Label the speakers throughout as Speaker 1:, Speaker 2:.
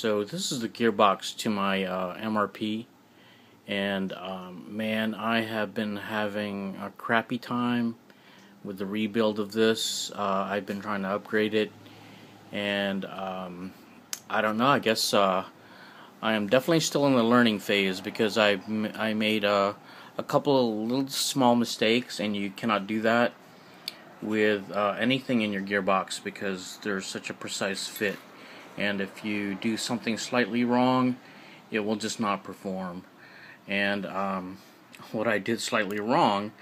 Speaker 1: So this is the gearbox to my MRP, and man, I have been having a crappy time with the rebuild of this. I've been trying to upgrade it, and I don't know. I guess I am definitely still in the learning phase because I made a couple of little small mistakes, and you cannot do that with anything in your gearbox because there's such a precise fit. And if you do something slightly wrong, it will just not perform. And what I did slightly wrong,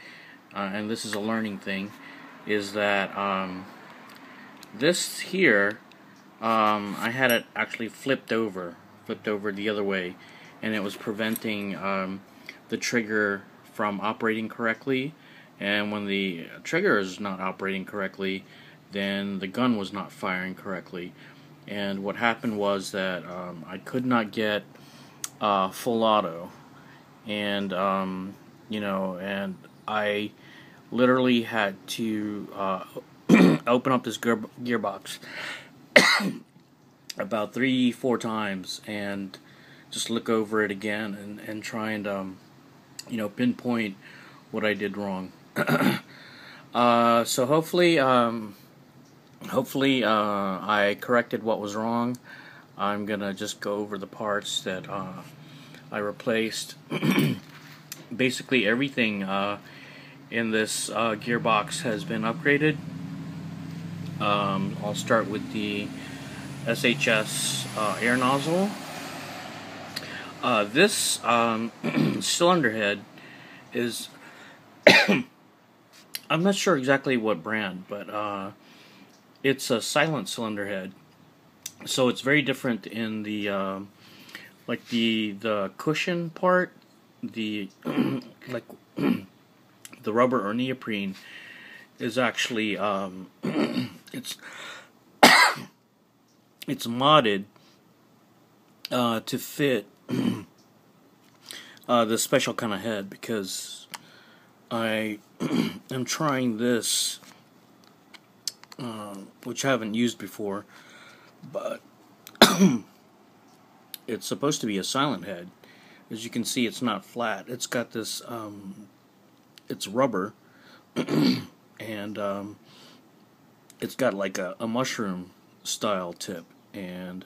Speaker 1: and this is a learning thing, is that this here, I had it actually flipped over the other way, and it was preventing the trigger from operating correctly. And when the trigger is not operating correctly, then the gun was not firing correctly. And what happened was that I could not get full auto, and and I literally had to open up this gearbox about 3-4 times and just look over it again and try and pinpoint what I did wrong. So hopefully I corrected what was wrong. I'm gonna just go over the parts that I replaced. Basically everything in this gearbox has been upgraded. I'll start with the SHS air nozzle. This cylinder head is I'm not sure exactly what brand, but it's a silent cylinder head, so it's very different in the like the cushion part, the like the rubber or neoprene is actually it's it's modded to fit this special kind of head, because I am trying this, which I haven't used before, but it's supposed to be a silent head. As you can see, it's not flat. It's got this, it's rubber, and it's got like a mushroom style tip, and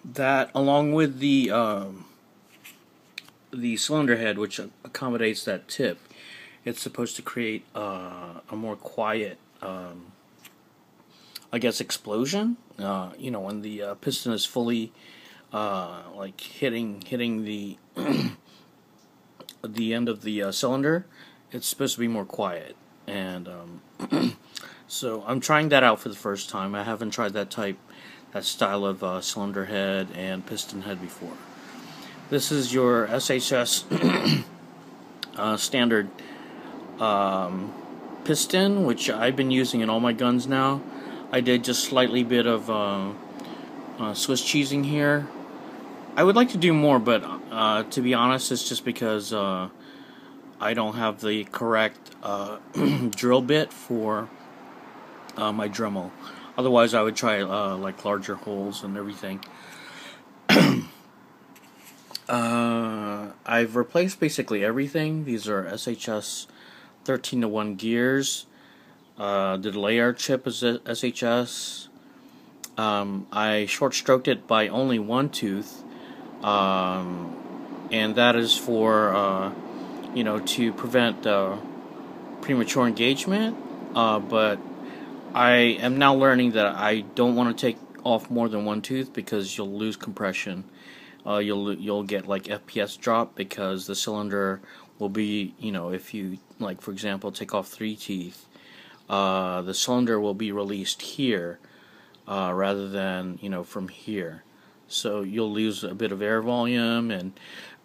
Speaker 1: that, along with the cylinder head, which accommodates that tip, it's supposed to create a more quiet, I guess, explosion. When the piston is fully like hitting the the end of the cylinder, it's supposed to be more quiet. And so I'm trying that out for the first time. I haven't tried that style of cylinder head and piston head before. This is your SHS standard piston, which I've been using in all my guns now. I did just slightly bit of Swiss cheesing here. I would like to do more, but to be honest, it's just because I don't have the correct drill bit for my Dremel. Otherwise, I would try like larger holes and everything. I've replaced basically everything. These are SHS 13:1 gears. The delay arc chip is SHS. I short stroked it by only one tooth, and that is for to prevent premature engagement. But I am now learning that I don't want to take off more than one tooth, because you'll lose compression. You'll get like FPS drop, because the cylinder will be, if you, like, for example, take off 3 teeth, the cylinder will be released here rather than from here. So you'll lose a bit of air volume, and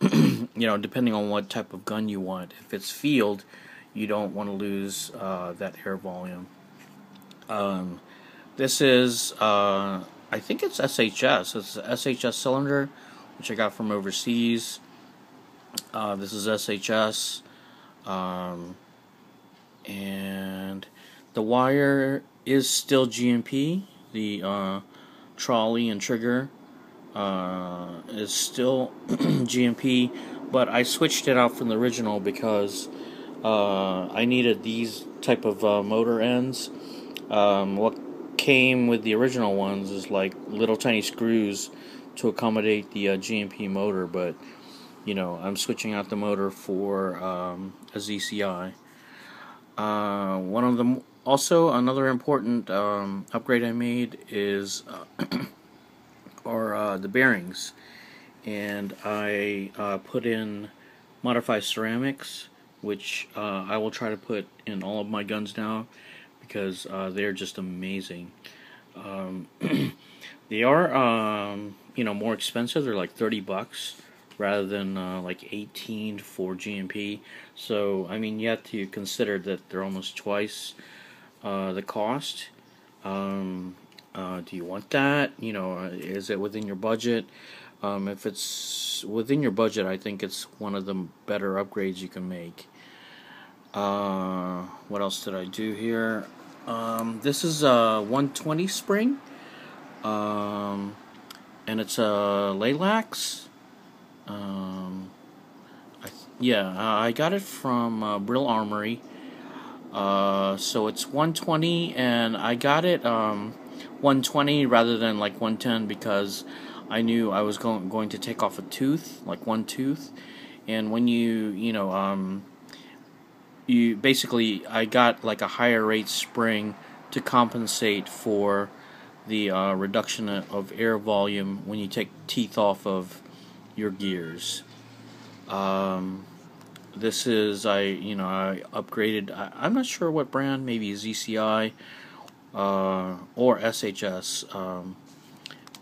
Speaker 1: depending on what type of gun you want. If it's field, you don't want to lose that air volume. This is I think it's SHS. It's a SHS cylinder, which I got from overseas. This is SHS, and the wire is still GMP. The trolley and trigger is still GMP, but I switched it out from the original because I needed these type of motor ends. What came with the original ones is like little tiny screws to accommodate the GMP motor, but I'm switching out the motor for a ZCI. One of them, also another important upgrade I made is the bearings, and I put in modified ceramics, which I will try to put in all of my guns now because they're just amazing. They are more expensive. They're like $30 rather than like 18 for GMP. So I mean, you have to consider that they're almost twice the cost. Do you want that? Is it within your budget? If it's within your budget, I think it's one of the better upgrades you can make. What else did I do here? This is a 120 spring, and it's a Lilacs. I got it from Brill Armory. So it's 120, and I got it 120 rather than like 110 because I knew I was going to take off a tooth, like one tooth, and when you basically, I got like a higher rate spring to compensate for the reduction of air volume when you take teeth off of your gears. This is, I upgraded, I'm not sure what brand, maybe ZCI or SHS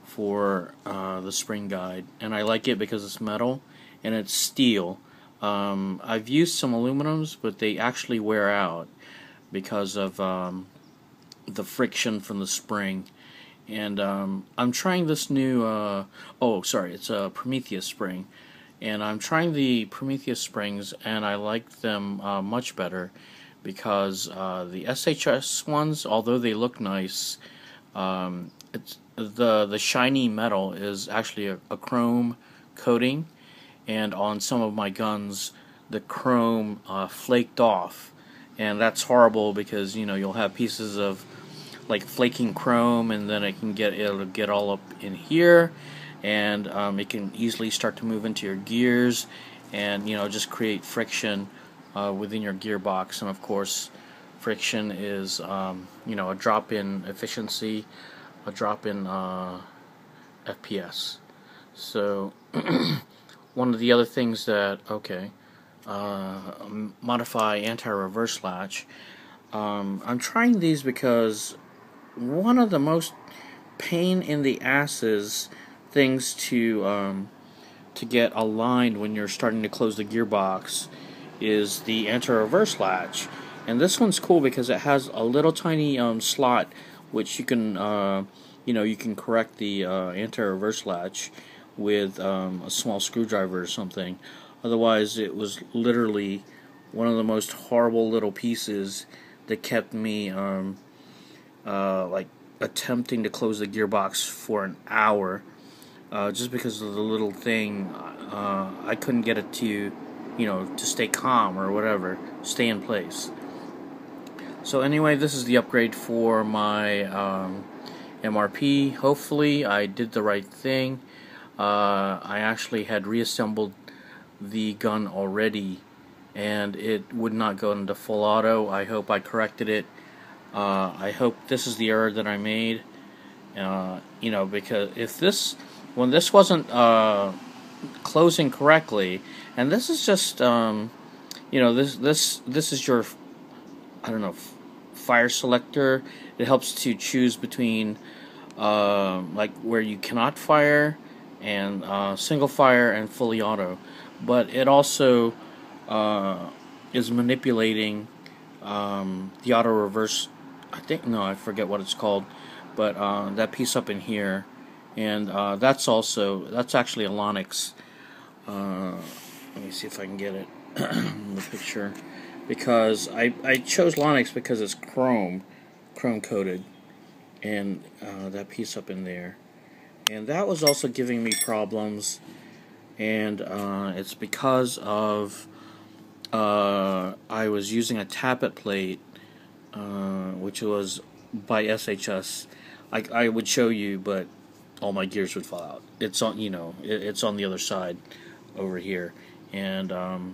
Speaker 1: for the spring guide, and I like it because it's metal and it's steel. I've used some aluminums, but they actually wear out because of the friction from the spring. And I'm trying this new, it's a Prometheus spring. And I'm trying the Prometheus springs, and I like them much better because the SHS ones, although they look nice, it's the shiny metal is actually a chrome coating, and on some of my guns, the chrome flaked off, and that's horrible because you'll have pieces of like flaking chrome, and then it'll get all up in here. And it can easily start to move into your gears and just create friction within your gearbox. And of course, friction is a drop in efficiency, a drop in FPS. So one of the other things that modify anti-reverse latch. I'm trying these because one of the most pain in the asses things to get aligned when you're starting to close the gearbox is the anti-reverse latch, and this one's cool because it has a little tiny slot which you can you can correct the anti-reverse latch with a small screwdriver or something. Otherwise, it was literally one of the most horrible little pieces that kept me like attempting to close the gearbox for an hour. Just because of the little thing, I couldn't get it to stay calm or whatever, stay in place. So anyway, this is the upgrade for my MRP. Hopefully I did the right thing. I actually had reassembled the gun already, and it would not go into full auto. I hope I corrected it. I hope this is the error that I made. Because when this wasn't closing correctly, and this is just this is your fire selector. It helps to choose between like where you cannot fire and single fire and fully auto, but it also is manipulating the auto reverse. I forget what it's called, but that piece up in here. And that's actually a Lonix. Let me see if I can get it in the picture, because I chose Lonix because it's chrome coated, and that piece up in there. and that was also giving me problems, and it's because of I was using a tappet plate, which was by SHS. I would show you, but all my gears would fall out. It's on, it's on the other side over here, and the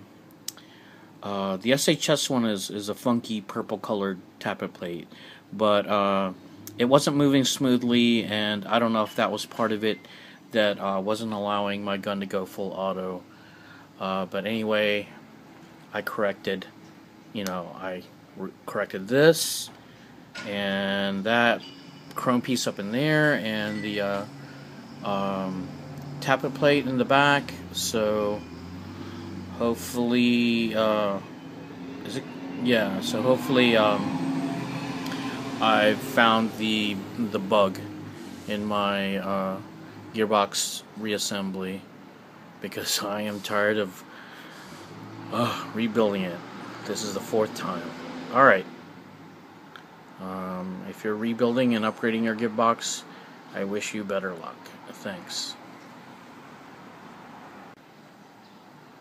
Speaker 1: SHS one is a funky purple colored tappet plate, but it wasn't moving smoothly, and I don't know if that was part of it that wasn't allowing my gun to go full auto. But anyway, I corrected, corrected this and that chrome piece up in there, and the tappet plate in the back. So hopefully, is it? Yeah. So hopefully, I found the bug in my gearbox reassembly, because I am tired of rebuilding it. This is the 4th time. Alright. If you're rebuilding and upgrading your gearbox, I wish you better luck. Thanks.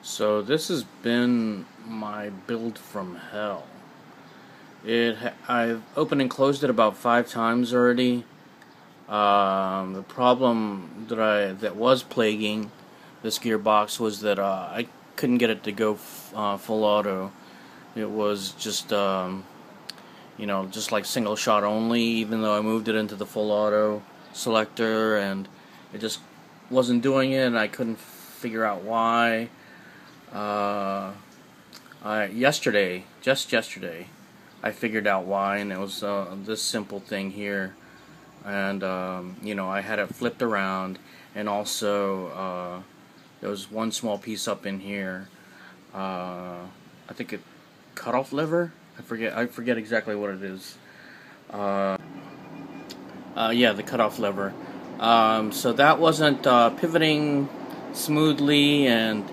Speaker 1: So this has been my build from hell. I've opened and closed it about 5 times already. The problem that was plaguing this gearbox was that I couldn't get it to go full auto. It was just just like single shot only, even though I moved it into the full auto selector, and it just wasn't doing it, and I couldn't figure out why. Just yesterday, I figured out why, and it was this simple thing here. And I had it flipped around, and also there was one small piece up in here. I think a cutoff lever. I forget exactly what it is. Yeah, the cutoff lever. So that wasn't pivoting smoothly, and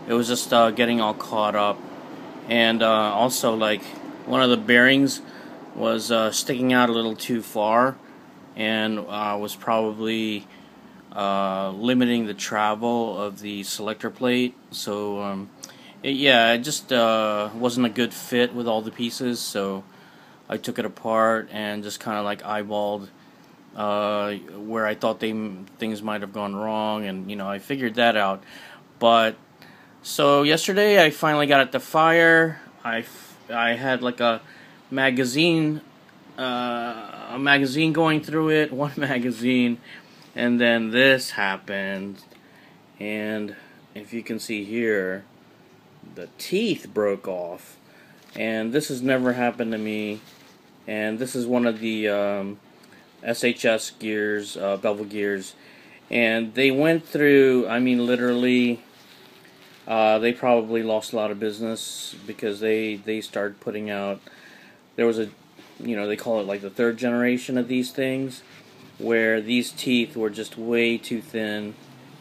Speaker 1: it was just getting all caught up. And also, like, one of the bearings was sticking out a little too far, and was probably limiting the travel of the selector plate. So it just wasn't a good fit with all the pieces, so I took it apart and just kind of like eyeballed where I thought things might have gone wrong, and I figured that out. But so yesterday I finally got it to fire. I had like a magazine going through it, one magazine, and then this happened, and if you can see here, the teeth broke off, and this has never happened to me. And this is one of the SHS gears, bevel gears, and they went through, I mean, literally, they probably lost a lot of business, because they started putting out, there was a, they call it like the 3rd generation of these things, where these teeth were just way too thin,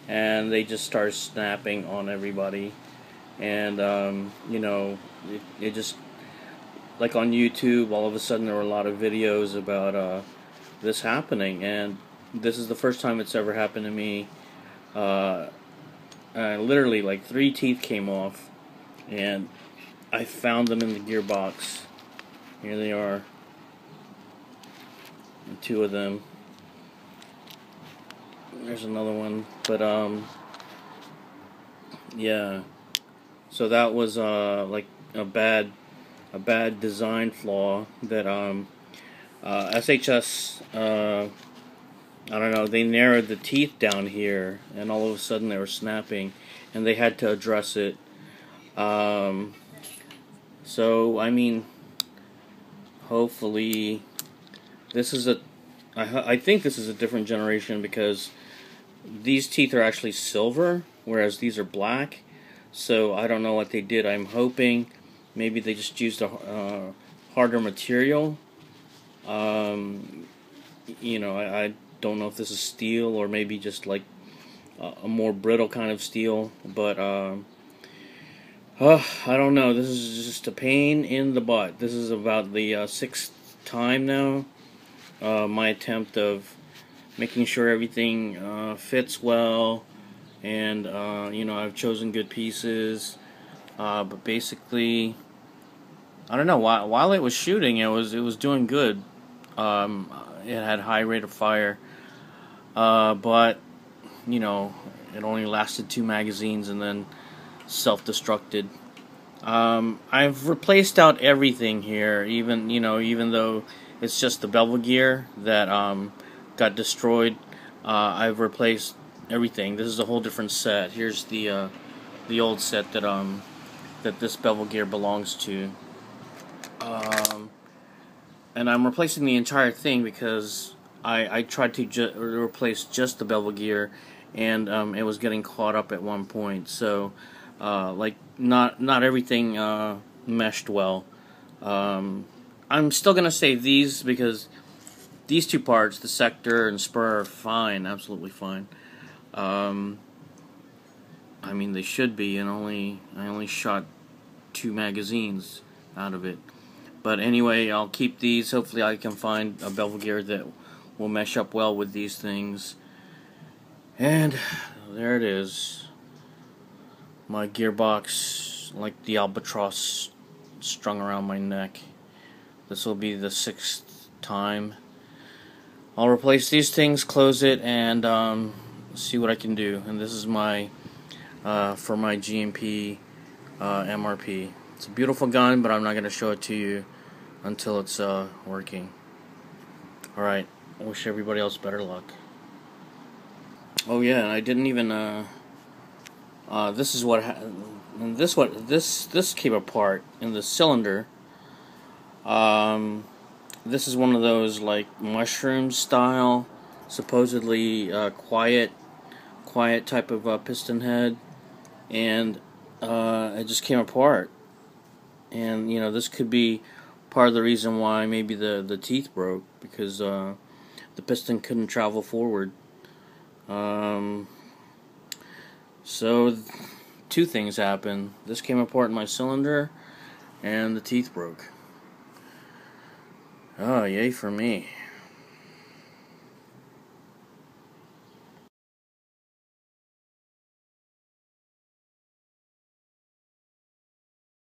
Speaker 1: and they just started snapping on everybody. And it just, like on YouTube, all of a sudden there were a lot of videos about this happening, and this is the first time it's ever happened to me. Literally, like 3 teeth came off, and I found them in the gearbox. Here they are, and 2 of them. There's another one, but yeah. So that was like a bad design flaw that SHS, I don't know, they narrowed the teeth down here, and all of a sudden they were snapping, and they had to address it. So I mean, hopefully this is I think this is a different generation, because these teeth are actually silver, whereas these are black. So I don't know what they did. I'm hoping maybe they just used a harder material. I don't know if this is steel, or maybe just like a more brittle kind of steel. But I don't know. This is just a pain in the butt. This is about the 6th time now. My attempt of making sure everything fits well, and you know, I've chosen good pieces. But basically, I don't know. While it was shooting, it was doing good. It had high rate of fire, but you know, it only lasted 2 magazines and then self-destructed. I've replaced out everything here, even though it's just the bevel gear that got destroyed. I've replaced everything. This is a whole different set. Here's the old set that this bevel gear belongs to. And I'm replacing the entire thing because I tried to replace just the bevel gear, and it was getting caught up at one point. So, like, not everything meshed well. I'm still gonna save these because these two parts, the sector and spur, are fine, absolutely fine. I mean, they should be, and I only shot 2 magazines out of it. But anyway, I'll keep these. Hopefully I can find a bevel gear that will mesh up well with these things. And there it is. My gearbox, like the albatross strung around my neck. This will be the 6th time. I'll replace these things, close it, and see what I can do. And this is my for my GMP MRP. It's a beautiful gun, but I'm not going to show it to you until it's working. Alright, I wish everybody else better luck. Oh yeah, and I didn't even this is what this came apart in the cylinder. This is one of those like mushroom style, supposedly quiet type of piston head, and it just came apart. And you know, this could be part of the reason why maybe the teeth broke, because the piston couldn't travel forward. So 2 things happened. This came apart in my cylinder, and the teeth broke. Oh, yay for me.